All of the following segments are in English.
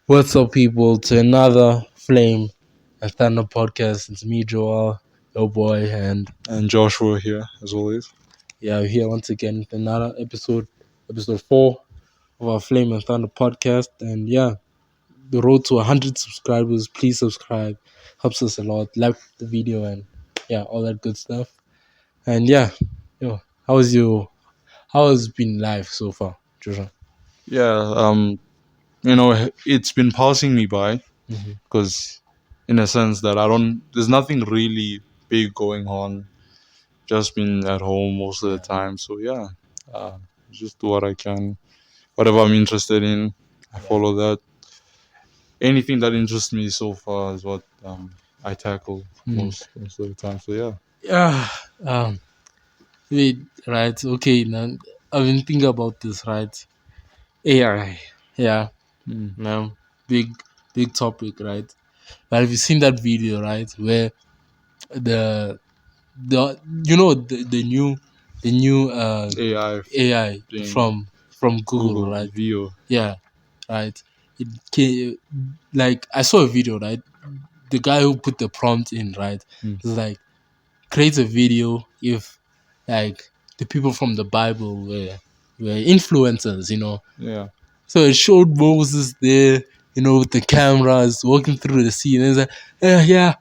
What's up, people, to another Flame and Thunder podcast. It's me, Joel, your boy, and Joshua here, as always. yeah, we're here once again with another episode 4 of our Flame and Thunder podcast. And yeah, the road to 100 subscribers. Please subscribe, helps us a lot. Like the video and yeah, all that good stuff. And yeah, how has been life so far, Joshua? Yeah, it's been passing me by Mm-hmm. because, in a sense, that there's nothing really big going on. Just been at home most of the time. So, yeah, just do what I can. Whatever I'm interested in, I follow that. Anything that interests me so far is what I tackle most of the time. So, yeah. Yeah. Wait, right? Okay, now I've been thinking about this, right? AI, yeah, Mm. now big topic, right? But have you seen that video, right, where the the new AI AI thing, from Google, Google right? View. Yeah, right. It came, like I saw a video, right? The guy who put the prompt in, right, Mm. was like, create a video if like the people from the Bible were influencers, Yeah. So it showed Moses there, with the cameras walking through the sea, and it's like, yeah,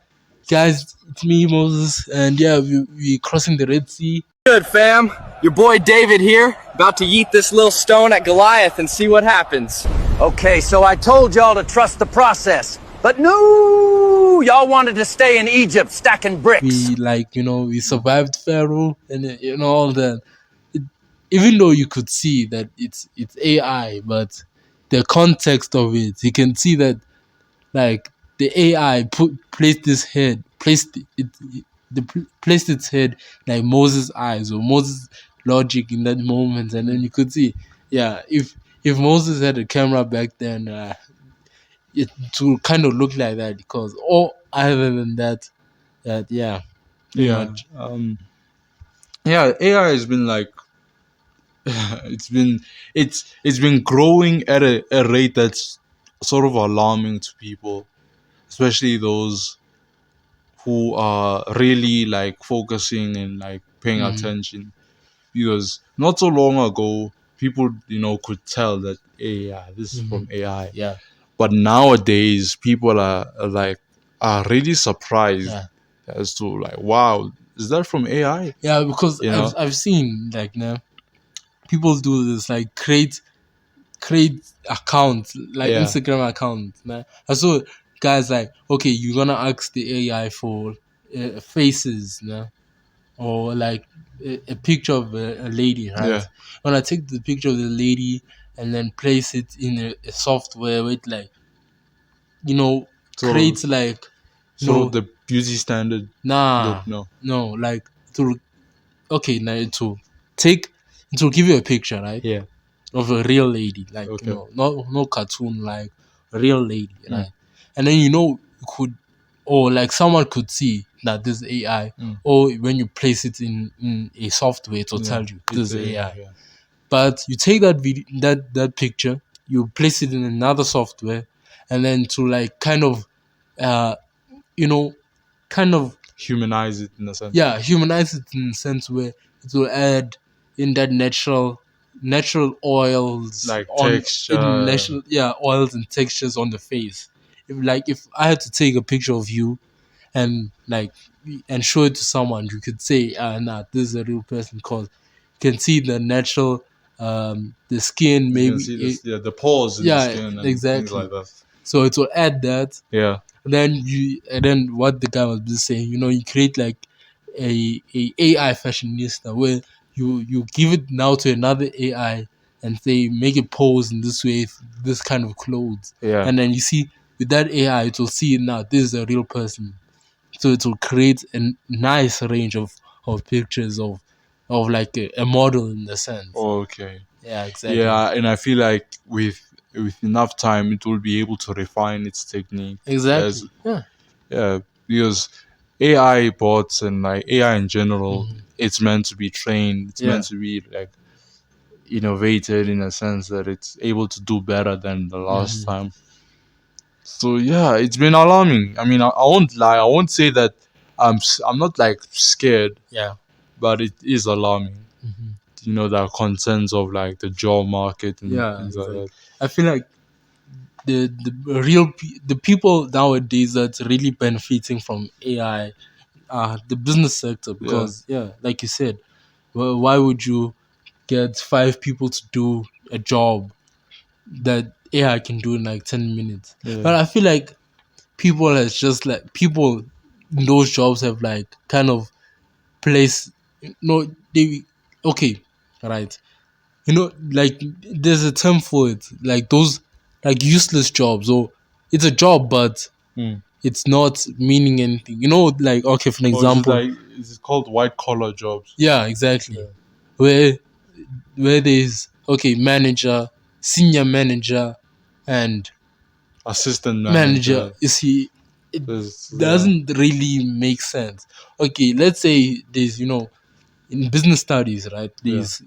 guys, it's me, Moses, and yeah, we crossing the Red Sea. Good, fam. Your boy David here, about to yeet this little stone at Goliath and see what happens. Okay, so I told y'all to trust the process, but no, y'all wanted to stay in Egypt stacking bricks. We survived Pharaoh, and all that. Even though you could see that it's AI, but the context of it, you can see that like the AI placed its head like Moses' eyes or Moses' logic in that moment, and then you could see, yeah, if Moses had a camera back then, it would kind of look like that, because all other than that, yeah, pretty Yeah. much. Yeah, AI has been like it's been it's been growing at a rate that's sort of alarming to people, especially those who are really like focusing and like paying Mhm. attention. Because not so long ago, people could tell that, hey, yeah, this is from AI. Yeah, But nowadays, people are really surprised yeah, as to like, wow, is that from AI? yeah. Because You know? I've seen, like, people do this, like create accounts, like Yeah. Instagram accounts. Nah. I saw guys like, okay, you're gonna ask the AI for faces, nah? Or like a picture of a lady, right? Yeah. When I take the picture of the lady and then place it in a software with, like, Sort of creates like, sort of the beauty standard look. nah, No. no, like, to okay, now it will give you a picture, right? Yeah. Of a real lady, like, Okay. no cartoon, like a real lady, Mm. right? And then you could, or like someone could see that this is AI, Mm. or when you place it in a software, it will Yeah. tell you this is AI. Yeah. But you take that video, that picture, you place it in another software, and then to like kind of, you know, kind of, Humanize it in a sense. yeah, humanize it in a sense where it will add in that natural oils Like on in texture. natural, yeah, oils and textures on the face. If I had to take a picture of you and like and show it to someone, you could say, nah, this is a real person, because you can see the natural, the skin, You can maybe see this, the pores in the yeah, skin and things exactly. like that. So it will add that. Yeah. And then what the guy was just saying, you create like a AI fashionista, where you give it now to another AI and say, make it pose in this way, this kind of clothes, Yeah. and then you see, with that AI, it will see now this is a real person. So it will create a nice range of pictures of like a model, in the sense. Okay. Yeah, exactly. Yeah, and I feel like with enough time, it will be able to refine its technique. Exactly. Yeah. Yeah, because AI bots and like AI in general, it's meant to be trained. It's Yeah. meant to be like innovated in a sense that it's able to do better than the last time. So yeah, it's been alarming. I mean, I won't lie. I won't say that I'm not like scared, Yeah. but it is alarming. Hmm. There are concerns of like the job market and Yeah, things like exactly. that. I feel like the people nowadays that's really benefiting from AI are the business sector Yeah, because yeah, like you said, well, why would you get five people to do a job that AI can do in like 10 minutes? yeah, But I feel like people in those jobs have like kind of place no they okay, right, like there's a term for it, like those like useless jobs, or it's a job but mm. it's not meaning anything, like okay, for an Or example. is it called white collar jobs? Yeah, exactly. Yeah, where where there's okay, manager, senior manager, and assistant manager, manager. is he, it Yeah, doesn't really make sense. Okay, let's say there's, in business studies, right, yeah, there's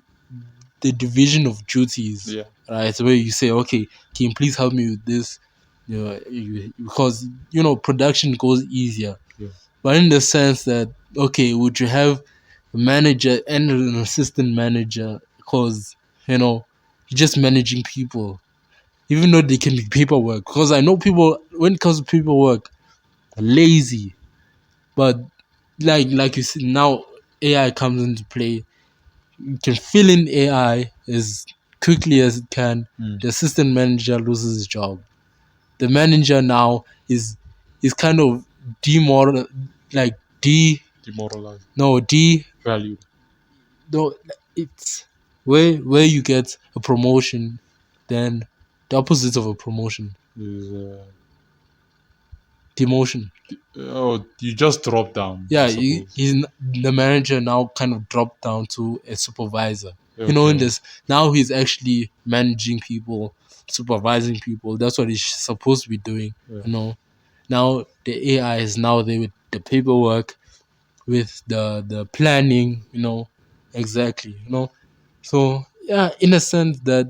the division of duties, yeah, right, where you say, okay, can you please help me with this, because production goes easier. yeah, But in the sense that, okay, would you have a manager and an assistant manager, because you're just managing people, even though they can be paperwork, because I know people, when it comes to paperwork, are lazy. But like you see now, AI comes into play. You can fill in AI as quickly as it can. mm. The assistant manager loses his job. The manager now is kind of demoral, like D Demoralized, no D valued no it's where you get a promotion, then the opposite of a promotion, is demotion. oh, you just drop down, I Yeah, suppose. the manager now kind of dropped down to a supervisor. In Okay, this now he's actually managing people, supervising people. That's what he's supposed to be doing. yeah. Now the AI is now there with the paperwork, with the planning. Exactly. So yeah, in a sense that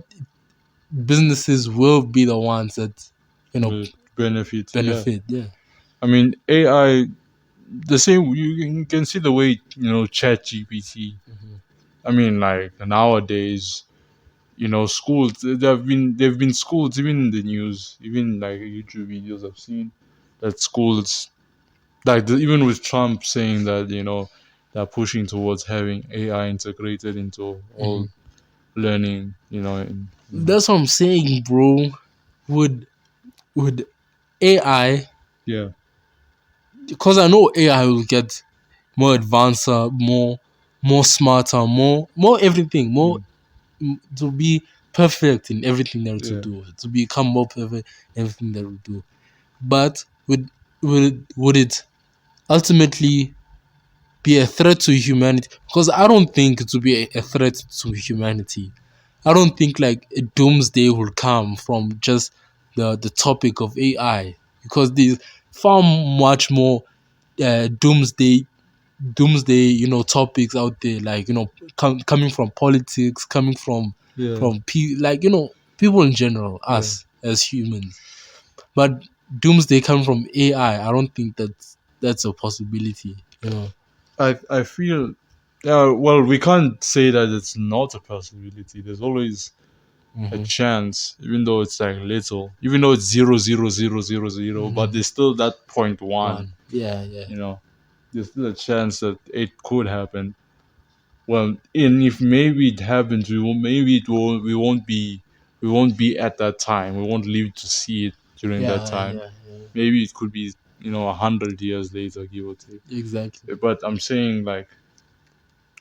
businesses will be the ones that you know With benefits, yeah. benefit. Yeah. I mean, AI, the same. You can see the way Chat GPT. I mean, like nowadays, schools. They've been schools, even in the news, even like YouTube videos I've seen that schools, like even with Trump saying that they're pushing towards having AI integrated into all Mhm. learning. That's what I'm saying, bro. Would AI, Yeah. because I know AI will get more advanced, more smarter, more everything, more Mm, to be perfect in everything that it will yeah. do, to become more perfect in everything that it will do. But would it ultimately be a threat to humanity? Because I don't think it will be a threat to humanity. I don't think like a doomsday will come from just the topic of AI, because there's far much more doomsday topics out there, like coming from politics, coming Yeah. from like people in general, Yeah. us as humans. But doomsday coming from AI, I don't think that's a possibility. I feel, yeah, well, we can't say that it's not a possibility. There's always a Hmm. chance, even though it's like little, even though it's 0.00000, but Hmm. there's still that point one. One, yeah, yeah, You know, there's still a chance that it could happen. Well, and if maybe it happens, maybe it won't. We won't be at that time. We won't live to see it during that yeah, time. yeah, yeah, Maybe it could be 100 years later, give or take. exactly. But I'm saying like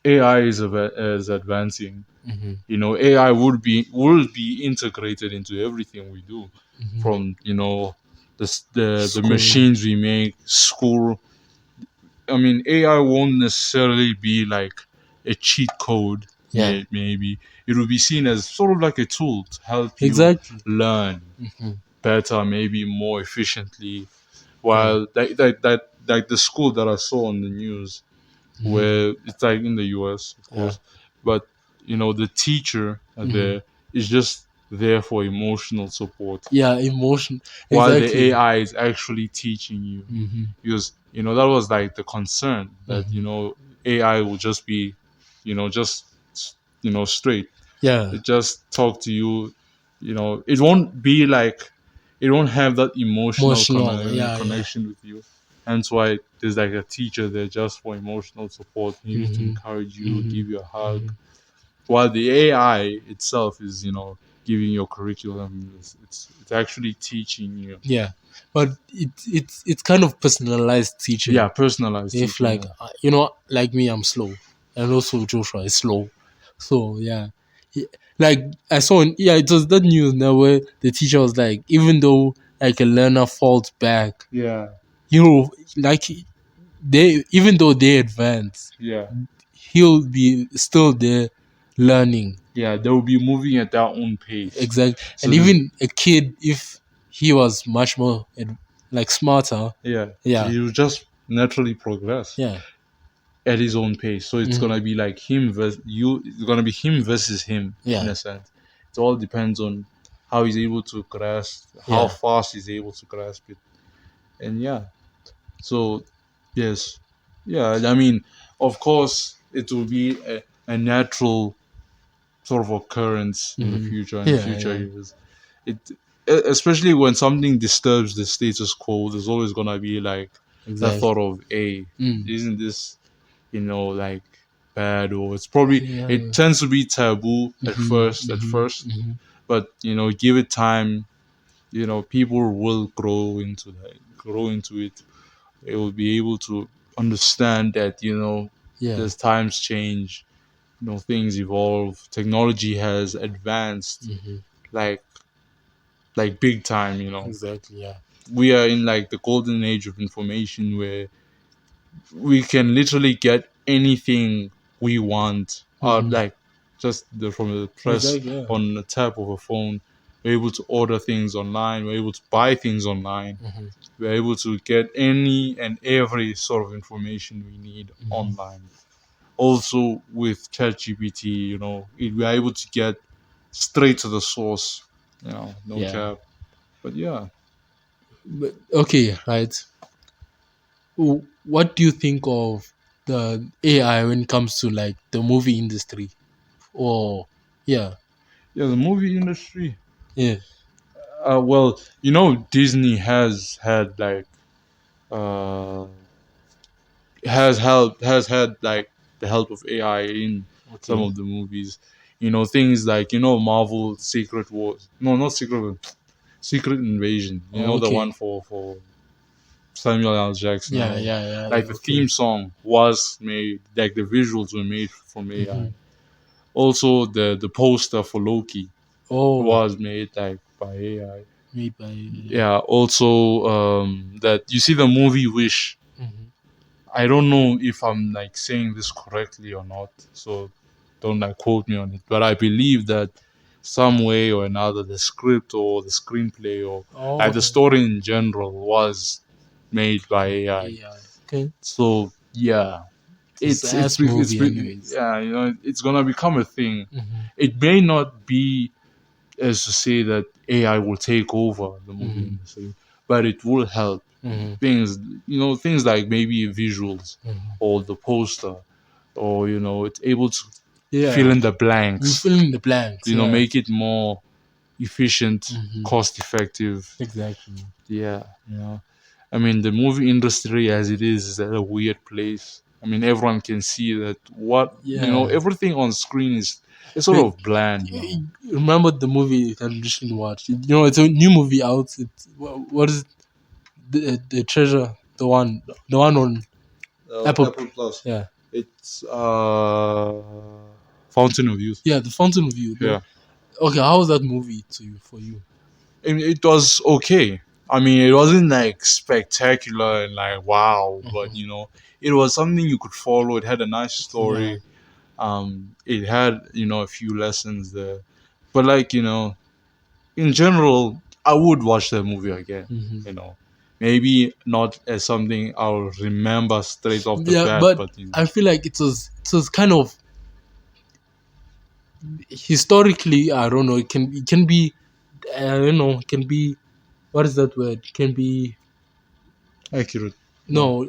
AI is advancing. Hmm. AI will be integrated into everything we do, Hmm. from the School. machines we make, school. I mean, AI won't necessarily be like a cheat code. Yeah, Maybe it will be seen as sort of like a tool to help you exactly. learn Hmm. better, maybe more efficiently. Yeah. While like the school that I saw on the news, Hmm. where it's like in the US, of Yeah. course, but the teacher Hmm. there is just there for emotional support, Yeah, emotion. while the Exactly. AI is actually teaching you. Mm-hmm. Because that was like the concern that AI will just be just straight. Yeah. It just talk to you. It won't be like, it won't have that emotional Emotional. Yeah. connection with you. Hence why there's like a teacher there just for emotional support, maybe to Mm-hmm. encourage you, Mm-hmm. give you a hug. Mm-hmm. While the AI itself is giving your curriculum. It's actually teaching you. Yeah, but it's kind of personalized teaching. Yeah, personalized If teaching. like Yeah. like me, I'm slow, and also Joshua is slow. So yeah, like I saw it was that news now where the teacher was like, even though like a learner falls back, Yeah. like they even though they advance, Yeah. he'll be still there learning. Yeah, they will be moving at their own pace. Exactly. So And even a kid, if he was much more like smarter, yeah, yeah, he will just naturally progress yeah, at his own pace. So it's mhm, gonna be like him versus you. It's gonna be him versus him in yeah, a sense. It all depends on how he's able to grasp, how yeah, fast he's able to grasp it, and yeah. So yes, yeah. I mean, of course, it will be a natural sort of occurrence in the mhm, future, in the yeah, future yeah, years. It especially when something disturbs the status quo, there's always gonna be like that exactly. thought of, hey, Mm. isn't this like bad? Or it's probably, Yeah, it yeah. tends to be taboo at Mhm, first, mhm, mhm. but give it time. People will grow into it. They will be able to understand that Yeah, as times change, things evolve, technology has advanced mhm, like big time. exactly. Yeah. We are in like the golden age of information where we can literally get anything we want out, Mhm. like just from the press Exactly. Yeah. on the tap of a phone. We're able to order things online, we're able to buy things online, Mhm, we're able to get any and every sort of information we need mhm. online. Also with ChatGPT, we're able to get straight to the source, no Yeah. cap. But yeah, But okay, right. What do you think of the AI when it comes to like the movie industry? Or yeah, the movie industry. yeah. Well, Disney has had like uh has had like the help of AI in some Okay. of the movies. Things like Marvel Secret Wars. No, not Secret War, Secret Invasion. Oh, The one okay. for Samuel L. Jackson and Yeah, all that. yeah, yeah. Like the Okay. theme song was made, like the visuals were made from Mm-hmm. AI. Also, the poster for Loki Oh, was made like by AI. made by yeah. Yeah. Also, that you see the movie Wish. Mm-hmm. I don't know if I'm like saying this correctly or not, so don't like quote me on it. But I believe that some way or another, the script or the screenplay or Oh, like the okay. story in general was made by AI. AI. Okay. So yeah, It's it's it's ass be- it's movie, be- anyways. yeah, it's gonna become a thing. Mm-hmm. It may not be as to say that AI will take over the movie Mm-hmm. industry, but it will help Mm-hmm. things. Things like maybe visuals Mm-hmm. or the poster, or it's able to fill Yeah. in the You blanks. fill in the blanks. Yeah. Make it more efficient, Mm-hmm. cost effective. Exactly. Yeah, I mean, the movie industry as it is at a weird place. I mean, everyone can see that Yeah. everything on screen is sort Wait, of bland now. you remember the movie that I recently watched? It's a new movie out. It's what is it? The treasure? The one on Apple. Apple Plus. Yeah, It's Fountain of Youth. yeah. The Fountain of Youth. Yeah. Okay, how was that movie to you? For you? I mean, it was okay. I mean, it wasn't like spectacular and like wow, but Hmm. it was something you could follow. It had a nice Yeah. story. It had a few lessons there, but like in general, I would watch that movie again. Hmm. You know, maybe not as something I'll remember straight off the Yeah, bat, but but I feel like it was kind of historically, I don't know. It can be, I don't know. It can be, what is that word? It can be, Accurate. No. no,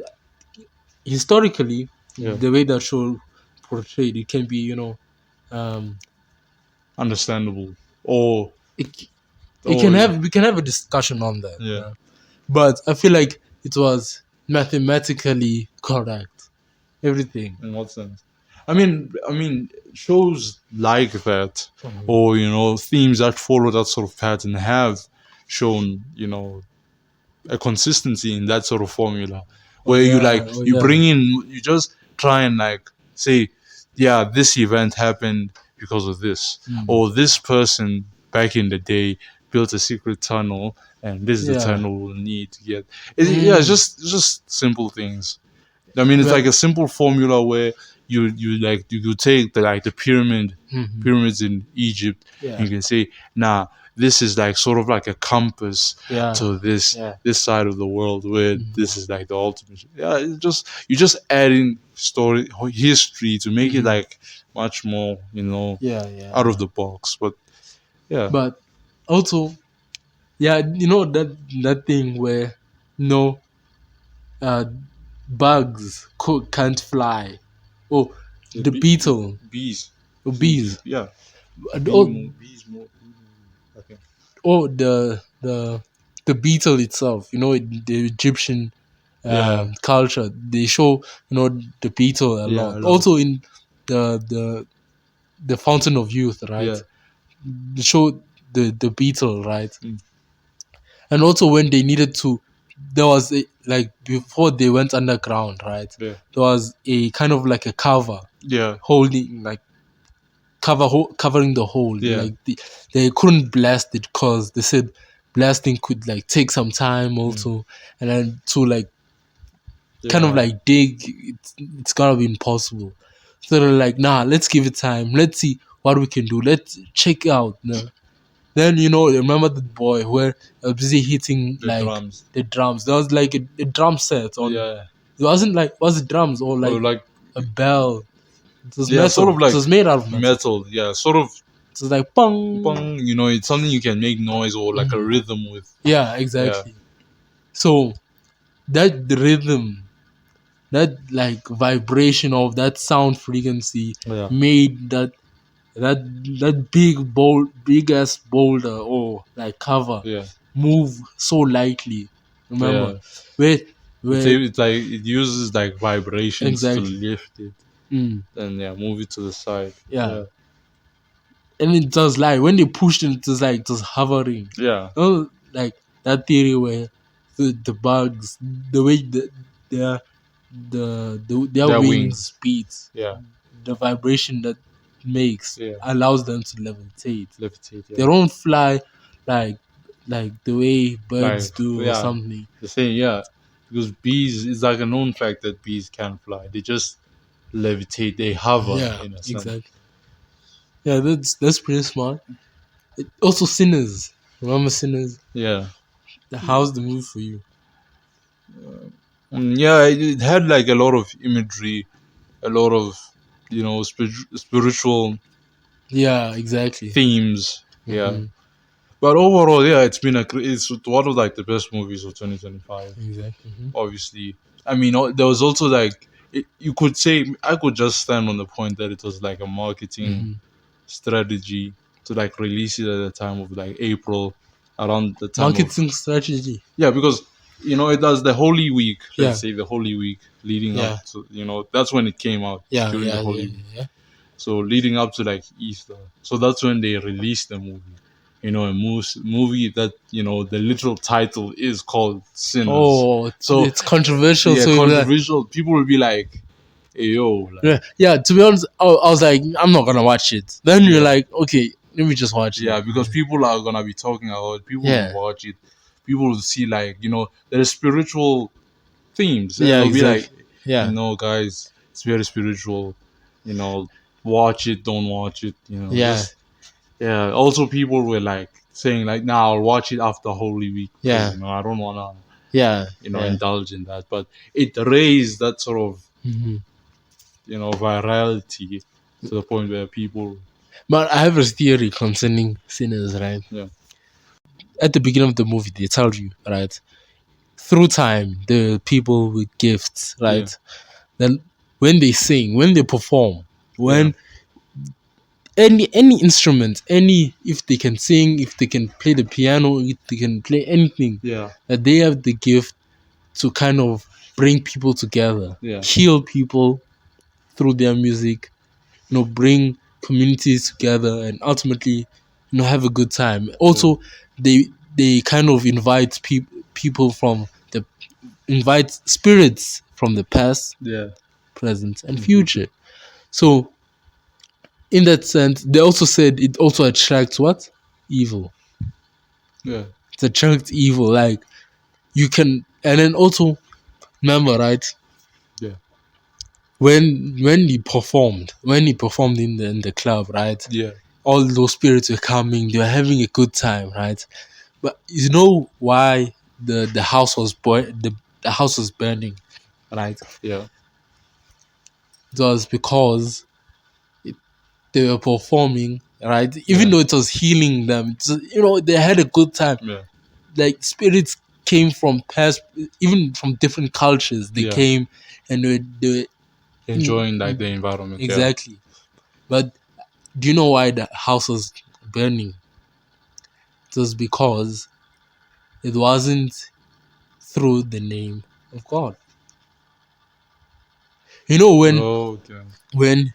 historically, Yeah. the way that show portrayed, it can be, um, Understandable. Or it it can or have we can have a discussion on that. yeah. Yeah. But I feel like it was mathematically correct. Everything. In what sense? I mean, shows like that, or themes that follow that sort of pattern have shown, a consistency in that sort of formula, Oh where you yeah. like Oh you yeah. bring in, you just try and like say, yeah, this event happened because of this, or this person back in the day built a secret tunnel, and this is the Yeah. tunnel we'll need to get. Yeah, it's just simple things. I mean, it's Well, like a simple formula where you take the pyramids in Egypt, yeah. and you can say, nah, this is like sort of like a compass Yeah. to this Yeah. this side of the world, where this is like the ultimate. Yeah, you just add in history to make it like much more Yeah. Yeah. out of Yeah. the box. But yeah, But also, yeah, that thing where no uh bugs can't fly. Oh, the beetle bees, or flew to bees. yeah, Oh, bees more. Okay. oh, the beetle itself. The Egyptian Yeah, culture. They show the beetle a yeah, lot. a lot. Also in the the the Fountain of Youth, right? Yeah, They show the beetle, right? mm, And also when they needed to, there was like before they went underground, right? yeah, There was a kind of like a cover yeah, holding like covering the hole. yeah, Like they couldn't blast it because they said blasting could like take some time also, and then to like kind of yeah, like dig, it's gotta be impossible. So they're like, nah, let's give it time. Let's see what we can do. Let's check out. Then remember the boy where busy hitting the like drums. the drums. There was like a drum set on. Yeah, It wasn't like was it drums or or like like a bell. It was yeah, sort metal. of It like was made out of metal. metal. Yeah, sort of. It was like pong. Bong, it's something you can make noise or like a rhythm with. Yeah, Yeah, exactly. So that the rhythm, that like vibration of that sound frequency yeah, made that big ass boulder or like cover yeah, move so lightly. Remember, yeah. where It's, where it's like it uses like vibrations to exactly. lift it, and yeah, move it to the side. Yeah, Yeah, and it does like when they pushed it, it was like just hovering. yeah, Like that theory where the bugs, the way their their their wings wings. beats, Yeah, the vibration that makes yeah, allows them to levitate. levitate. They Yeah, don't fly like like the way birds like do or yeah, something. the same. Yeah, because bees, it's like a known fact that bees can fly. They just levitate. They hover Yeah, in a sense. exactly. Yeah, that's pretty smart. Also, Sinners. Remember Sinners? Yeah. How's the movie for you? Yeah, it had like a lot of imagery, a lot of spiritual Yeah, exactly. themes. Yeah, hmm but overall, yeah, it's one of like the best movies of 2025. Exactly. Obviously, I mean, there was also like you could say I could just stand on the point that it was like a marketing strategy to like release it at the time of like April, around the time of Marketing strategy. yeah, because it does the Holy Week. Yeah, Let's say the Holy Week leading up yeah, to that's when it came out yeah, during the yeah, Holy yeah, Week. yeah. So leading up to like Easter, so that's when they released the movie. A movie that the literal title is called Sinners. Oh, So it's controversial. yeah, So you'll be like, controversial. People will be like, "Hey yo, like yeah, yeah. To be honest, I was like, I'm not gonna watch it. Then you're yeah, like, okay, let me just watch it. yeah," because people are gonna be talking about it. People will Yeah, watch it. People will see like there's spiritual themes, and yeah, they'll be like, exactly. Yeah, guys, it's very spiritual. You know, watch it, don't watch it. yeah, Just yeah. Also, people were like saying like, "Nah, I'll watch it after Holy Week because yeah, I don't wanna yeah, yeah. indulge in that." But it raised that sort of hmm virality to the point where people But I have a theory concerning sinners, right? Yeah. At the beginning of the movie, they tell you, right? Through time, the people with gifts, right? Then when they sing, when they perform, when any instrument, any if they can sing, if they can play the piano, if they can play anything, Yeah. that they have the gift to kind of bring people together, Yeah. heal people through their music, bring communities together, and ultimately, have a good time. Also, they kind of invite people from the invite spirits from the past, Yeah. present, and future. So, in that sense, they also said it also attracts what? Evil. Yeah. It attracts evil. Like you can, and then also remember, right? Yeah. When he performed in the club, right? Yeah. All those spirits were coming. They were having a good time, right? But you know why the house was the house was burning, right? Yeah. It was because they were performing, right? Even Yeah. though it was healing them, they had a good time. Yeah. Like spirits came from past, even from different cultures. They Yeah. came and they were Enjoying like the environment. Yeah. exactly. But do you know why the house was burning? It was because it wasn't through the name of God. You know Okay. when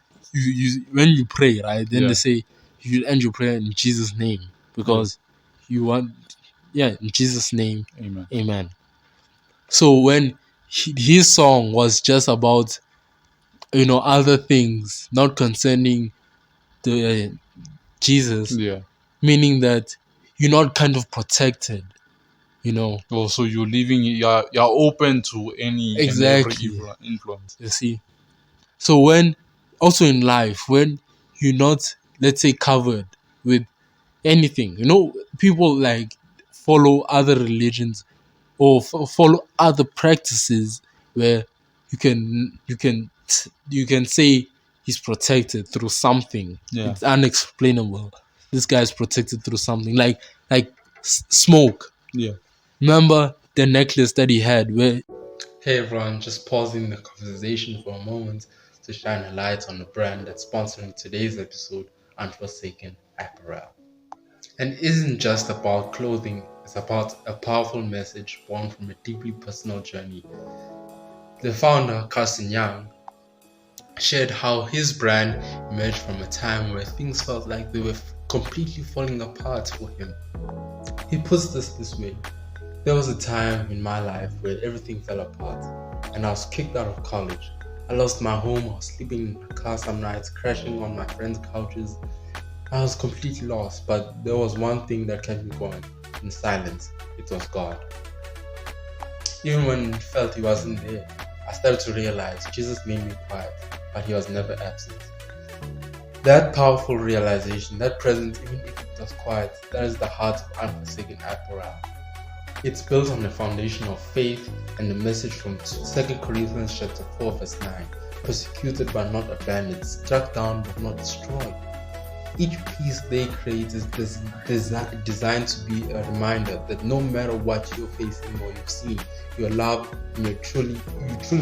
when you pray, right? Then they Yeah. say you should end your prayer in Jesus' name Yeah. because you want, in Jesus' name, Amen. Amen. So when his song was just about other things not concerning the Jesus, Yeah. meaning that you're not kind of protected, Oh, so you're leaving. You're open to any and every exactly. evil influence. You see, so when also in life when you're not, let's say, covered with anything, people like follow other religions or follow other practices where you can say he's protected through something. Yeah. It's unexplainable. This guy's protected through something like smoke. Yeah. Remember the necklace that he had where, hey everyone, just pausing the conversation for a moment to shine a light on the brand that's sponsoring today's episode, Unforsaken Apparel. And it isn't just about clothing, it's about a powerful message born from a deeply personal journey. The founder, Carson Young, shared how his brand emerged from a time where things felt like they were completely falling apart for him. He puts this way: there was a time in my life where everything fell apart and I was kicked out of college. I lost my home, I was sleeping in my car some nights, crashing on my friends' couches. I was completely lost, but there was one thing that kept me going in silence. It was God. Even when it felt he wasn't there, I started to realize Jesus made me quiet, but he was never absent. That powerful realization, that presence, even if it was quiet, that is the heart of Unforsaken Apparel. It's built on the foundation of faith and the message from 2 Corinthians chapter 4 verse 9. Persecuted but not abandoned, struck down but not destroyed. Each piece they create is designed to be a reminder that no matter what you're facing or you've seen, you're loved and you're truly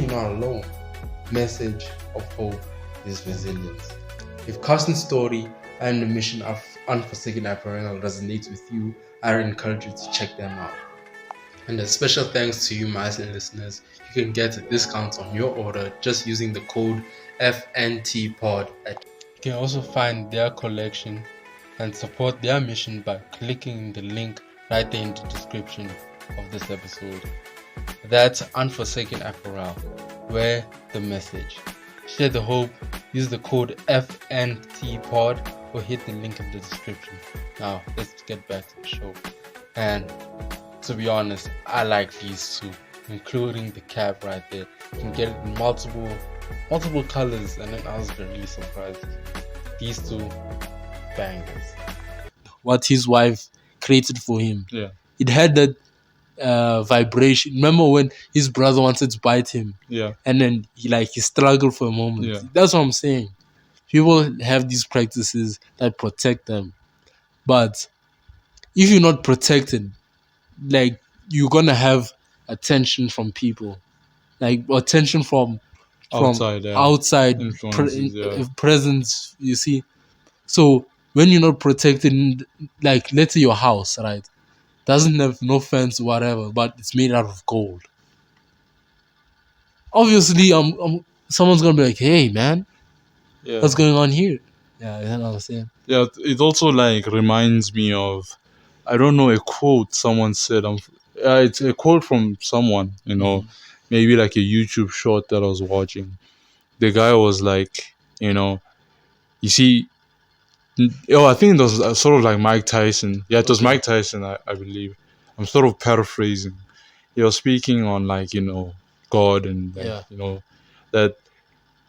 not alone. Message of hope is resilience. If Carson's story and the mission of Unforsaken Apparel resonates with you, I encourage you to check them out. And a special thanks to you, my listeners. You can get a discount on your order just using the code FANDTPOD. You can also find their collection and support their mission by clicking the link right there in the description of this episode. That's Unforsaken Apparel. Wear the message. Share the hope. Use the code FANDTPOD or hit the link in the description. Now, let's get back to the show. And to be honest, I like these two, including the cap right there. You can get it in multiple colors, and then I was really surprised. These two bangers. What his wife created for him. Yeah. It had that vibration. Remember when his brother wanted to bite him? Yeah. And then he struggled for a moment. Yeah. That's what I'm saying. People have these practices that protect them, but if you're not protected, like you're gonna have attention from people, like attention from Outside, outside influences, presence. You see, so when you're not protected, like let's say your house, right, doesn't have no fence, whatever, but it's made out of gold. Obviously, someone's gonna be like, "Hey, man, yeah. what's going on here?" Yeah, you know what I'm saying. Yeah, it also like reminds me of, I don't know, a quote someone said. It's a quote from someone, maybe like a YouTube short that I was watching. The guy was like, you see, I think it was sort of like Mike Tyson. Yeah, it was Okay. Mike Tyson, I believe. I'm sort of paraphrasing. He was speaking on like, God and like, Yeah. that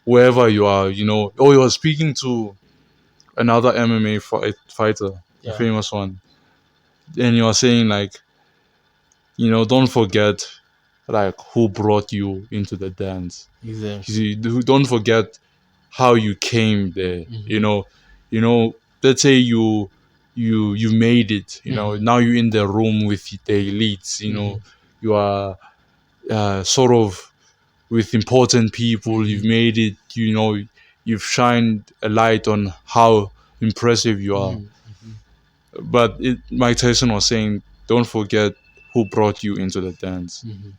wherever you are, he was speaking to another MMA fighter, a Yeah. famous one. And you are saying like, don't forget like who brought you into the dance. Exactly. You see, don't forget how you came there. Mhm. Let's say you made it. Mhm. Now you're in the room with the elites. Mhm. You are sort of with important people. You've Mhm. made it. You've shined a light on how impressive you are. Mhm. Mhm. But Mike Tyson was saying, don't forget who brought you into the dance. Mhm.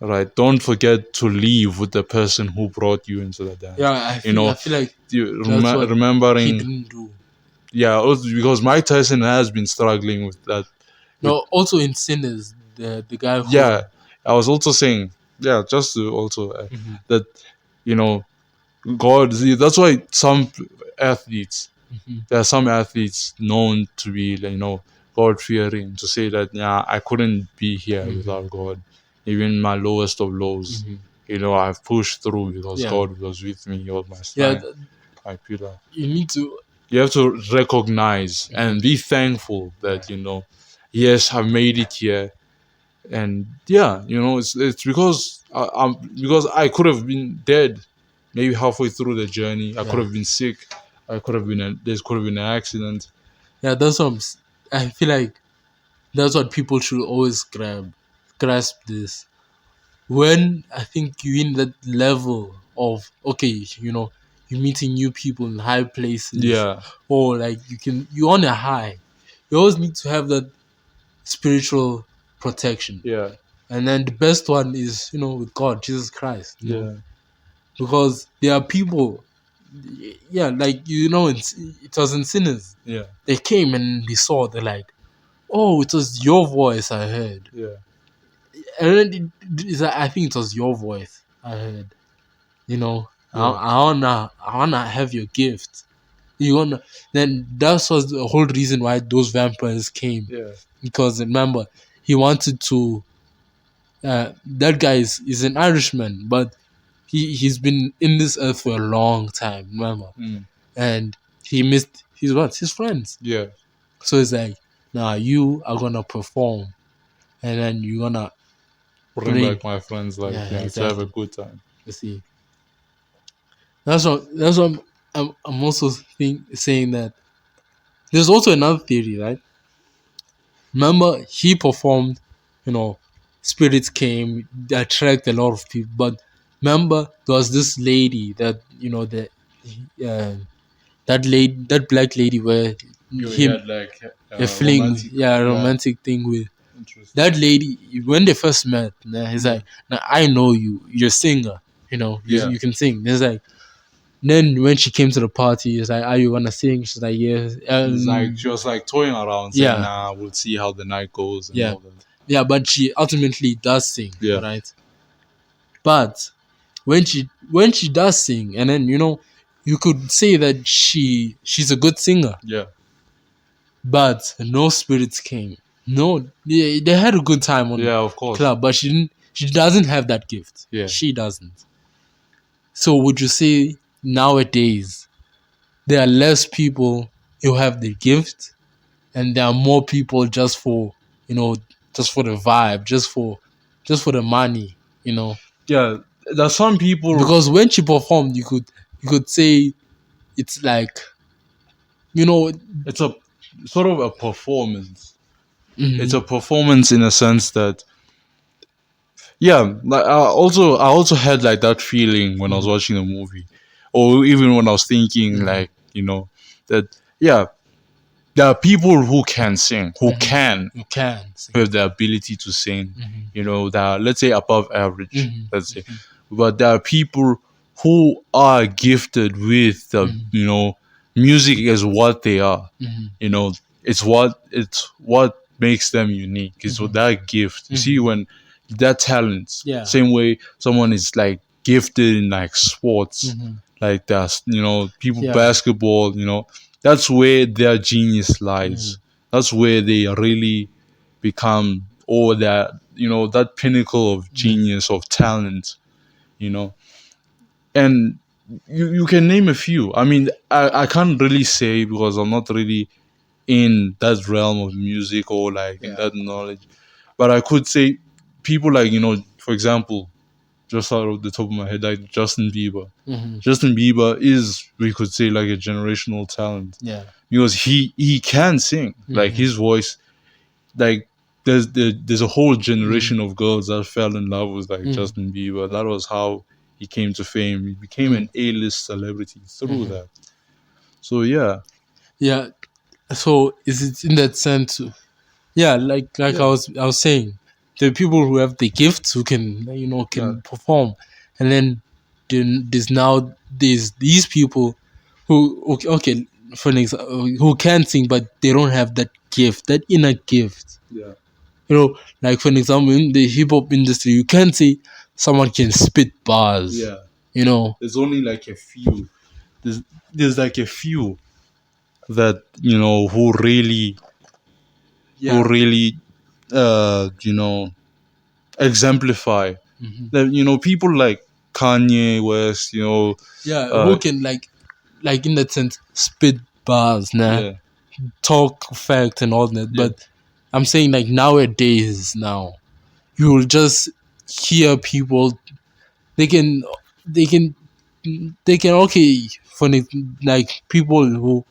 Right? Don't forget to leave with the person who brought you into the dance. Yeah, I feel like that's what he Remembering, didn't do. yeah, also because Mike Tyson has been struggling with that. No, also in Sinners, the guy who. Yeah, I was also saying, yeah, just to also Mhm. that, you know, God, that's why athletes, Mhm. there are some athletes known to be, God fearing, to say that, yeah, I couldn't be here Mhm. without God. Even my lowest of lows, Mhm. I've pushed through because Yeah. God was with me. He was my Yeah, strength, my pillar. you need to. You have to recognize and Mhm. be thankful Yeah. that, yes, I've made it here. And yeah, it's because I could have been dead maybe halfway through the journey. I could Yeah. have been sick. There could have been an accident. Yeah, that's what I feel like that's what people should always grasp this. When I think you're in that level of, okay, you're meeting new people in high places, Yeah, or like you're on a high. You always need to have that spiritual protection. yeah, And then the best one is, with God, Jesus Christ, yeah, because there are people, yeah, like, it was in Sinners. yeah, They came and they saw, they're like, oh, it was your voice I heard. yeah, And then I think it was your voice I heard. yeah, I wanna have your gift. You wanna Then that was the whole reason why those vampires came. yeah, Because remember, he wanted to that guy is an Irishman, but he's been in this earth for a long time, remember? mm, And he missed his friends. yeah. So it's like, nah, you are gonna perform, and then you're gonna Bring bring. back my friends, like, Yeah, yeah, to have a exactly. good time. You see, that's what I'm also saying that there's also another theory, right? Remember, he performed, you know, spirits came, they attract a lot of people. But remember, there was this lady that, uh, that black lady where He him had like a fling, romantic, yeah, a yeah, romantic thing with interesting. that lady. When they first met, nah, he's Yeah, like, nah, I know you, you're a singer, yeah, you can sing. He's like, then when she came to the party, he's like, are you gonna sing? She's like, yes. he's like, she was like toying around, saying, Yeah, "Nah, we'll see how the night goes and yeah, all that." yeah, but she ultimately does sing, Yeah, right? But when she does sing, and then you could say that she's a good singer, yeah, but no spirits came. No, they had a good time on yeah. Of course. club, but she doesn't have that gift. Yeah, She doesn't. So would you say nowadays there are less people who have the gift, and there are more people you know just for the vibe, just for the money? yeah. There's some people. Because when she performed, you could say, it's like, you know, It's a sort of a performance. mhm, It's a performance in a sense that, yeah, like I also had like that feeling when I was watching the movie, or even when I was thinking like, that, yeah, there are people who can sing, who can you can sing. have the ability to sing, Mhm. that are, let's say, above average, Mhm. let's say. But there are people who are gifted with the, music is what they are. Mhm. It's what makes them unique. It's what that gift. You see, when that talent, Yeah. same way someone is like gifted in like sports, Mhm. like that's, people Yeah. basketball, that's where their genius lies. That's where they really become, or that, that pinnacle of genius, of talent, you know and you can name a few. I mean, I can't really say because I'm not really in that realm of music, or like in that knowledge, but I could say people like, for example, just out of the top of my head, like Justin Bieber. Mhm. Justin Bieber is, we could say, like a generational talent, Yeah. because he can sing. Like his voice, like there's a whole generation of girls that fell in love with like Justin Bieber. That was how he came to fame. He became an A-list celebrity through that. So yeah, Yeah. So is it in that sense? Yeah, like Yeah. I was saying, the people who have the gifts who can, can perform, and then there's these people who, okay, for an example, who can sing but they don't have that gift, that inner gift. yeah, Like for an example, in the hip hop industry, you can't say someone can spit bars. yeah. You know, There's only like a few. There's like a few that, who really exemplify that, people like Kanye West, yeah, uh who can like in that sense spit bars, nah, yeah, talk facts and all that. yeah, But I'm saying like nowadays, now you will just hear people. They can, they can, they can. Okay, like people who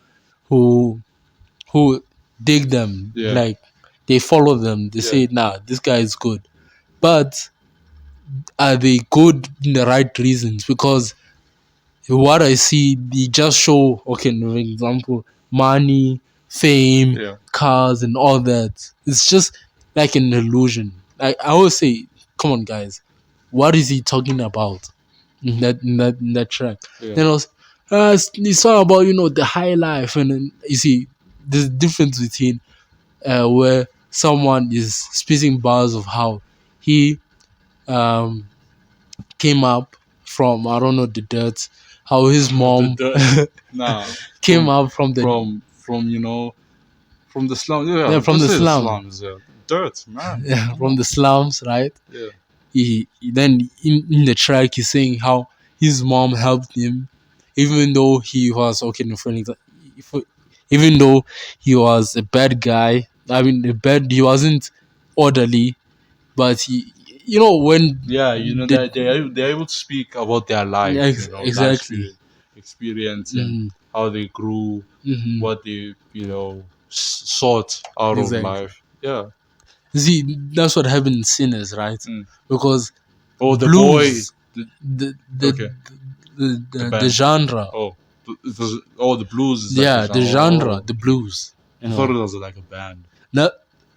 who dig them, yeah, like they follow them. They yeah, say, "Nah, this guy is good," but are they good in the right reasons? Because what I see, they just show, okay, for example, money, fame, yeah, cars, and all that. It's just like an illusion. Like I always say, come on, guys, what is he talking about in that track? yeah, Then I was, it's all about the high life, and then you see there's a difference between where someone is spitting bars of how he um came up from, I don't know, the dirt, how his mom nah, came up from the from from the slums. Yeah, from just the say the slum, slums. Yeah, dirt, man. yeah, Come from on. the slums, right? Yeah, He then in the track he's saying how his mom helped him, even though he was, okay, no, even though he was a bad guy. I mean, he wasn't orderly, but when yeah. the they're able to speak about their life. Life exactly. experience, and Mhm. how they grew, Mhm. what they sought out of Exactly. life. Yeah. You see, that's what happened in Sinners, right? Mm. Because Oh, the boy. blues, the Okay. the The the, the band. genre, Oh, the blues is like a yeah, the genre. genre, Oh, the okay. blues. I thought it was like a band. Now,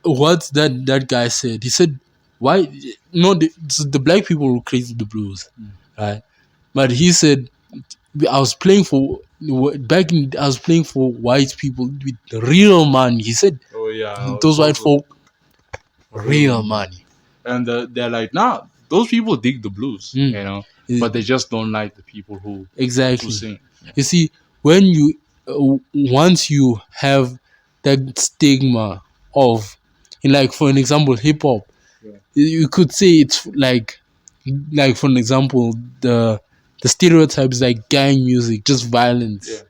what that guy said, he said, why? No, the black people who created the blues, right? But he said, I was playing for I was playing for white people with real money. He said, Oh yeah, those white folk, real real money. money. And they're like, nah, those people dig the blues, Mm. but they just don't like the people who Exactly. sing. You see, when once you have that stigma of, like for an example, hip hop, Yeah. you could say it's like for an example, the stereotypes like gang music, just violence. Yeah.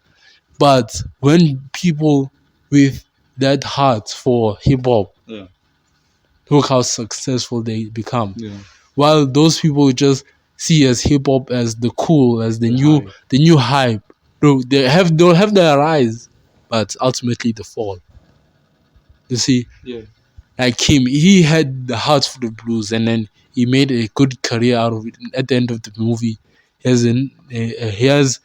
But when people with that heart for hip hop, Yeah. look how successful they become. Yeah. While those people just see as hip hop as the cool, as the The new hype. the new hype. Bro, they'll have their rise, but ultimately the fall. You see, Yeah. like him, he had the heart for the blues, and then he made a good career out of it. And at the end of the movie, he has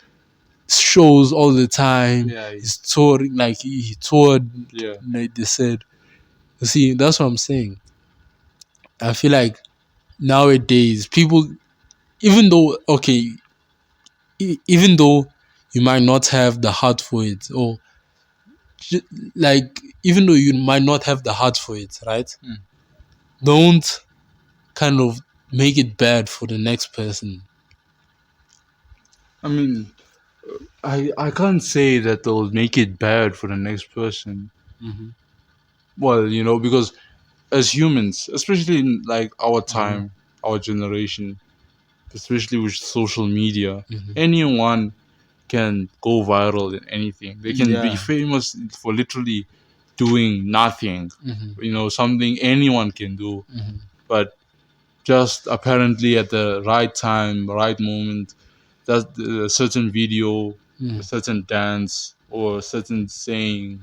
shows all the time. Yeah. He's touring, like he toured. Yeah. Like they said, you see, that's what I'm saying. I feel like nowadays people, even though okay, even though you might not have the heart for it, or like even though you might not have the heart for it, right? Mm. Don't kind of make it bad for the next person. I mean, I can't say that they'll make it bad for the next person. Mm-hmm. Well, because as humans, especially in like our Mm-hmm. time, our generation, especially with social media, Mm-hmm. anyone can go viral in anything. They can be Yeah. famous for literally doing nothing. Mm-hmm. Something anyone can do, Mm-hmm. but just apparently at the right time, right moment, that a certain video, a Mm. certain dance, or a certain saying,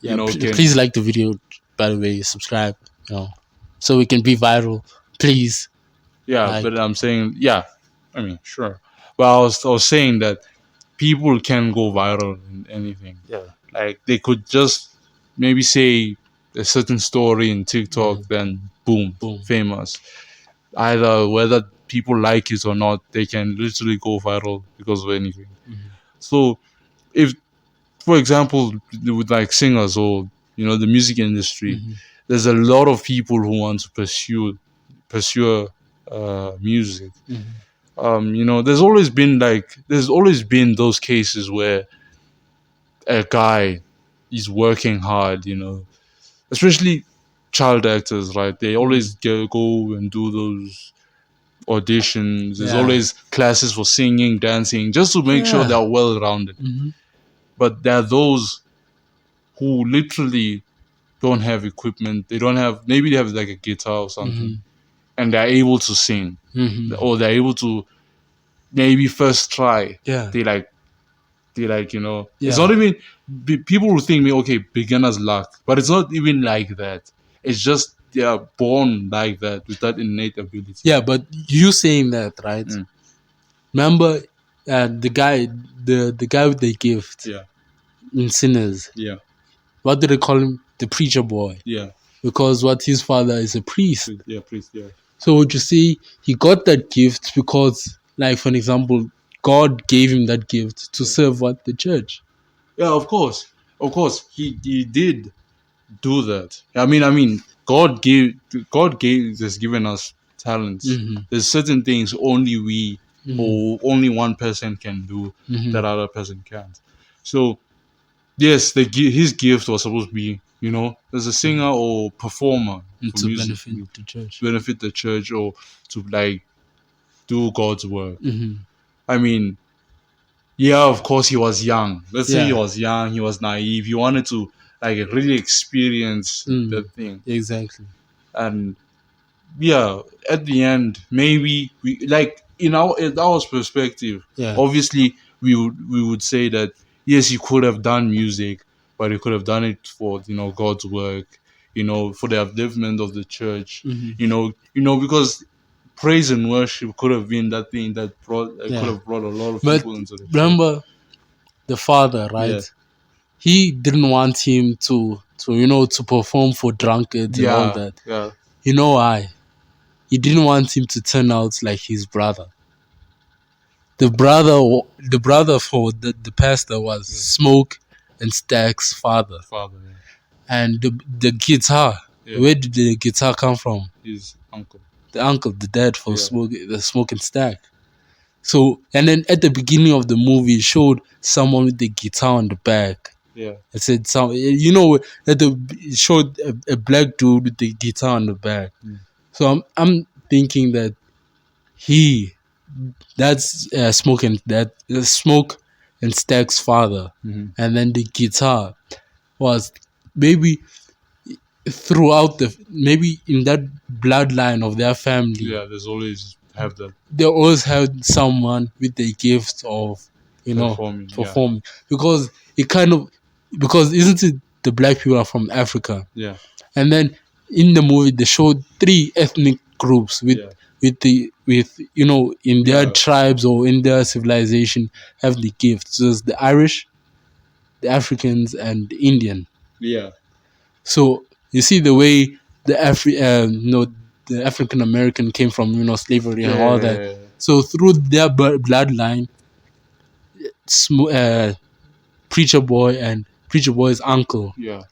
Yeah. can. Please like the video. By the way, subscribe. So we can be viral. Please Yeah, like. but I'm saying, yeah, I mean, sure. But I was saying that people can go viral in anything. Yeah. Like they could just maybe say a certain story in TikTok, Mm. then boom, Boom. famous. Either whether people like it or not, they can literally go viral because of anything. Mm-hmm. So if, for example, with like singers or the music industry, Mm-hmm. there's a lot of people who want to pursue music. Mm-hmm. There's always been those cases where a guy is working hard, especially child actors, right? They always go and do those auditions. There's Yeah. always classes for singing, dancing, just to make sure Yeah. they're well rounded. Mm-hmm. But there are those who literally don't have equipment. They don't have, maybe they have like a guitar or something, Mm-hmm. and they're able to sing, Mm-hmm. or they're able to maybe first try. Yeah. They like, it's Yeah. not even, people will think, okay, beginner's luck, but it's not even like that. It's just they are born like that with that innate ability. Yeah. But you saying that, right? Mm. Remember, the guy with the gift Yeah, in Sinners. yeah, What did they call him? The preacher boy. yeah, Because what his father is a priest. yeah, please, yeah, So would you see he got that gift because, like for an example, God gave him that gift to serve what the church. yeah. Of course, he did do that. I mean, God has given us talents. Mm-hmm. There's certain things only we Mm-hmm. or only one person can do Mm-hmm. that other person can't. So yes, his gift was supposed to be, as a singer or performer And for to music, benefit the church. benefit the church or to like do God's work. Mm-hmm. I mean, yeah, of course he was young. Let's say he Yeah. was young, he was naive, he wanted to like really experience the Mm. thing. Exactly. And yeah, at the end, maybe we like in our perspective, Yeah. obviously we would say that yes, he could have done music, but he could have done it for God's work, for the upliftment of the church, Mm-hmm. because praise and worship could have been that thing that could Yeah. have brought a lot of But people into the church. remember the father, right? Yeah. He didn't want him to perform for drunkards and all Yeah, that. yeah, You know why? He didn't want him to turn out like his brother. The brother for the pastor was Smoke and Stack's father. father, yeah. And the guitar, Yeah. where did the guitar come from? His uncle. The uncle, the dad for Yeah. the Smoke and Stack. So, and then at the beginning of the movie, it showed someone with the guitar on the back. Yeah, It said it showed a black dude with the guitar on the back. Mm. So I'm thinking that that's Smoke and Stack's father, Mhm. and then the guitar was maybe maybe in that bloodline of their family. Yeah, there's always have that. They always had someone with the gift of performing, because it kind of, because isn't it the black people are from Africa, Yeah. and then in the movie they showed three ethnic groups with in their tribes or in their civilization have the gifts. So it's the Irish, the Africans, and the Indian. Yeah. So you see the way the African American came from slavery and all that. So through their bloodline, Preacher Boy and Preacher Boy's uncle, Yeah.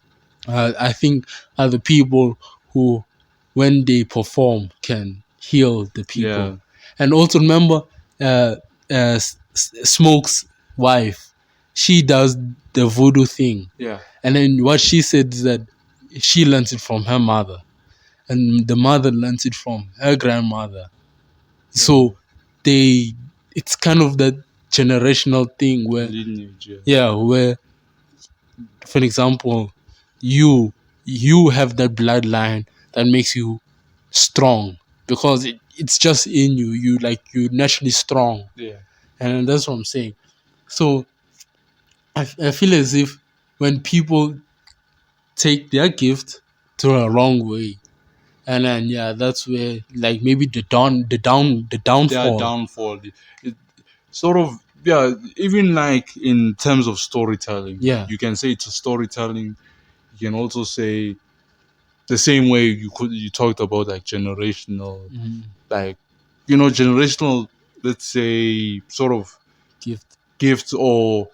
I think, are the people who, when they perform, can heal the people. Yeah. And also remember, Smoke's wife, she does the voodoo thing. Yeah. And then what she said is that she learns it from her mother, and the mother learns it from her grandmother. So it's kind of that generational thing where, Lineage. where, for example, you have that bloodline that makes you strong, because it's just in you. You're naturally strong. Yeah. And that's what I'm saying. So I feel as if when people take their gift to a wrong way, and then that's where, like, maybe the Their downfall. downfall. It sort of, even like in terms of storytelling. Yeah. You can say it's a storytelling. You can also say the same way you talked about like generational, like generational, let's say, sort of gifts or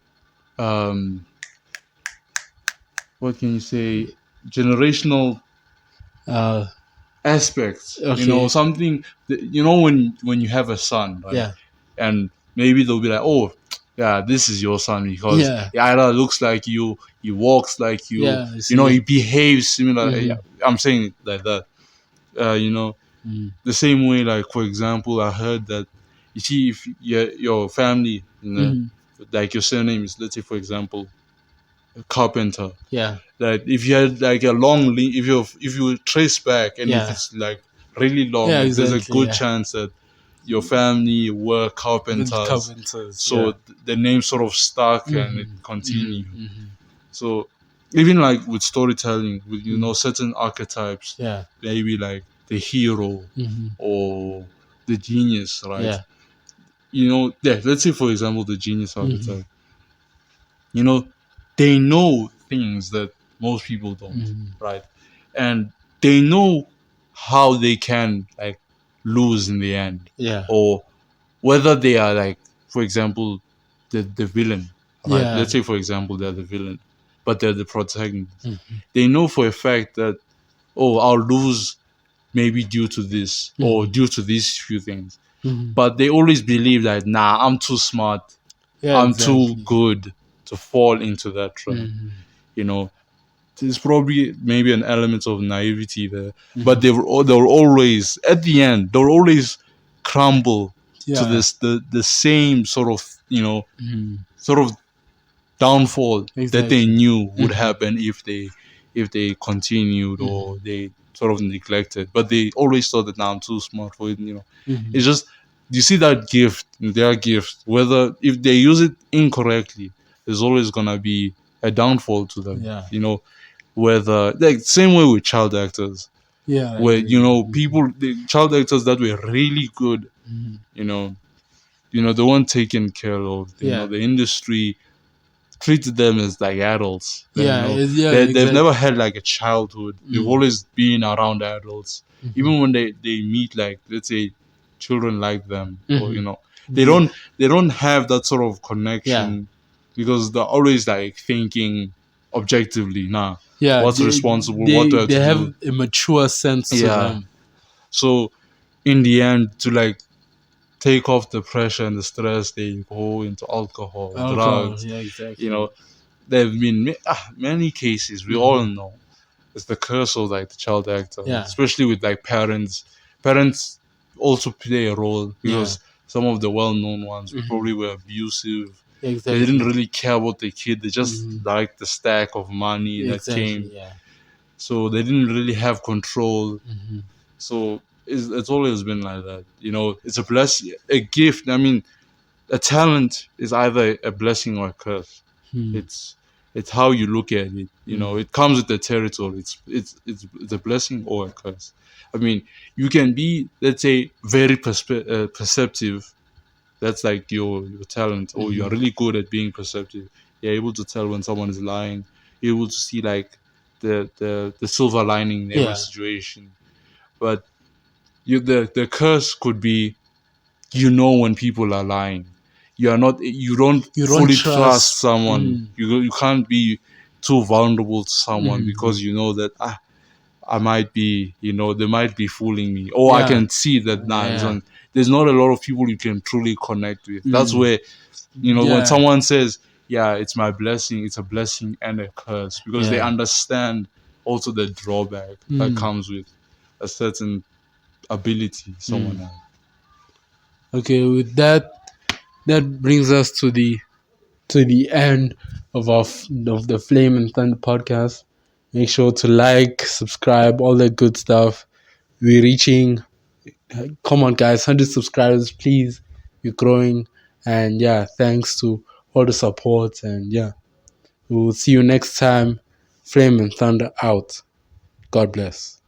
what can you say, generational aspects. Okay. Something that, when you have a son, right? Yeah. And maybe they'll be like, oh yeah, this is your son because he either looks like you, he walks like you, Yeah, he behaves similar. Yeah, I'm saying it like that. The same way, like, for example, I heard that, you see, if your family, like your surname is, let's say, for example, Carpenter. Yeah. That if you had like a long if you trace back, and if it's like really long, Yeah, like, there's a exactly, good yeah. chance that your family were carpenters. So the name sort of stuck and it continued. So even like with storytelling, with certain archetypes, maybe like the hero or the genius, right? Let's say, for example, the genius archetype. They know things that most people don't, right? And they know how they can, like, lose in the end, or whether they are, like, for example, the villain, right? Let's say, for example, they're the villain, but they're the protagonist. They know for a fact that, oh, I'll lose maybe due to this or due to these few things, but they always believe that, nah, I'm too smart, I'm too good to fall into that trap. There's probably maybe an element of naivety there, but they'll always, at the end, they'll always crumble to the same sort of sort of downfall that they knew would happen if they continued or they sort of neglected. But they always thought that, now I'm too smart for it. It's just, you see that gift, their gift, whether if they use it incorrectly, there's always gonna be a downfall to them. Whether, like, same way with child actors, where people, the child actors that were really good, they weren't taken care of. The industry treated them as like adults. They've never had like a childhood. They've always been around adults. Even when they meet, like, let's say, children like them, or they don't have that sort of connection, because they're always like thinking objectively, what's responsible, what do I have to do. They have a mature sense to them. So in the end, to like take off the pressure and the stress, they go into alcohol, drugs. There have been many cases, we all know. It's the curse of like the child actor, especially with like parents. Parents also play a role, because some of the well-known ones probably were abusive. They didn't really care about the kid. They just liked the stack of money that came. So they didn't really have control. So it's always been like that. It's a blessing, a gift. I mean, a talent is either a blessing or a curse. It's how you look at it. You know, it comes with the territory. It's a blessing or a curse. I mean, you can be, let's say, very perceptive. That's like your talent, or you're really good at being perceptive. You're able to tell when someone is lying. You're able to see like the silver lining in every Yeah. situation. But the curse could be, you know, when people are lying. You don't You don't fully trust. trust someone. You can't be too vulnerable to someone because you know that I might be, you know, they might be fooling me, or I Yeah. can see that Yeah. there's not a lot of people you can truly connect with. That's where, you know, when Yeah. someone says, yeah, it's my blessing, it's a blessing and a curse, because they Yeah. understand also the drawback that comes with a certain ability someone has. Okay, with that, that brings us to the end of of the Flame and Thunder podcast. Make sure to like, subscribe, all that good stuff. We're reaching, come on guys, 100 subscribers, please. We're growing, and yeah, thanks to all the support, and yeah, we'll see you next time. Flame and Thunder out. God bless.